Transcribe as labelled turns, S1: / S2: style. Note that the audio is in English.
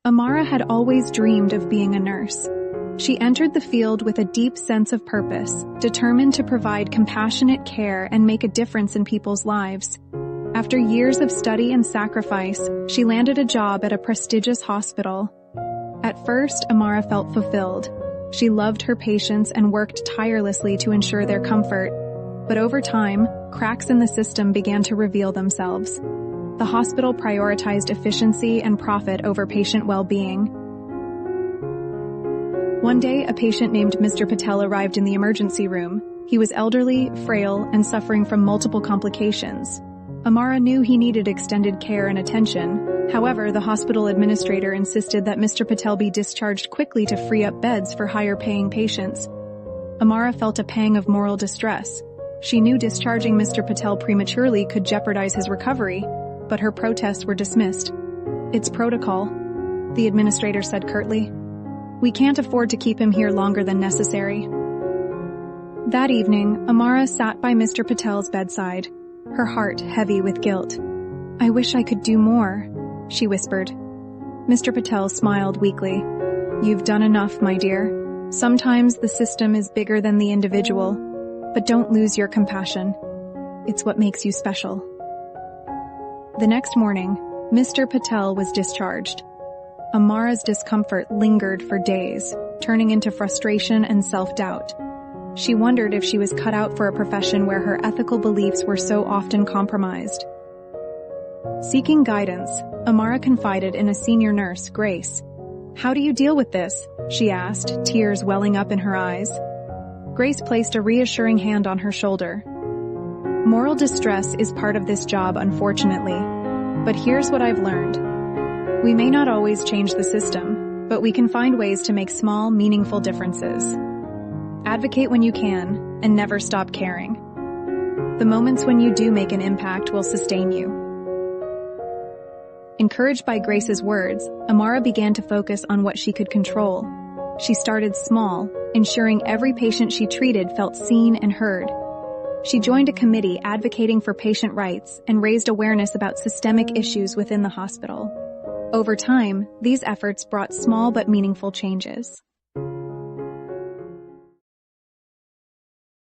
S1: Amara had always dreamed of being a nurse. She entered the field with a deep sense of purpose, determined to provide compassionate care and make a difference in people's lives. After years of study and sacrifice, she landed a job at a prestigious hospital. At first, Amara felt fulfilled. She loved her patients and worked tirelessly to ensure their comfort. But over time, cracks in the system began to reveal themselves. The hospital prioritized efficiency and profit over patient well-being. One day, a patient named Mr. Patel arrived in the emergency room. He was elderly, frail, and suffering from multiple complications. Amara knew he needed extended care and attention. However, the hospital administrator insisted that Mr. Patel be discharged quickly to free up beds for higher-paying patients. Amara felt a pang of moral distress. She knew discharging Mr. Patel prematurely could jeopardize his recovery, but her protests were dismissed. "It's protocol," the administrator said curtly. "We can't afford to keep him here longer than necessary." That evening, Amara sat by Mr. Patel's bedside, her heart heavy with guilt. "I wish I could do more," she whispered. Mr. Patel smiled weakly. "You've done enough, my dear. Sometimes the system is bigger than the individual, but don't lose your compassion. It's what makes you special." The next morning, Mr. Patel was discharged. Amara's discomfort lingered for days, turning into frustration and self-doubt. She wondered if she was cut out for a profession where her ethical beliefs were so often compromised. Seeking guidance, Amara confided in a senior nurse, Grace. "How do you deal with this?" she asked, tears welling up in her eyes. Grace placed a reassuring hand on her shoulder. "Moral distress is part of this job, unfortunately. But here's what I've learned. We may not always change the system, but we can find ways to make small, meaningful differences. Advocate when you can, and never stop caring. The moments when you do make an impact will sustain you." Encouraged by Grace's words, Amara began to focus on what she could control. She started small, ensuring every patient she treated felt seen and heard. She joined a committee advocating for patient rights and raised awareness about systemic issues within the hospital. Over time, these efforts brought small but meaningful changes.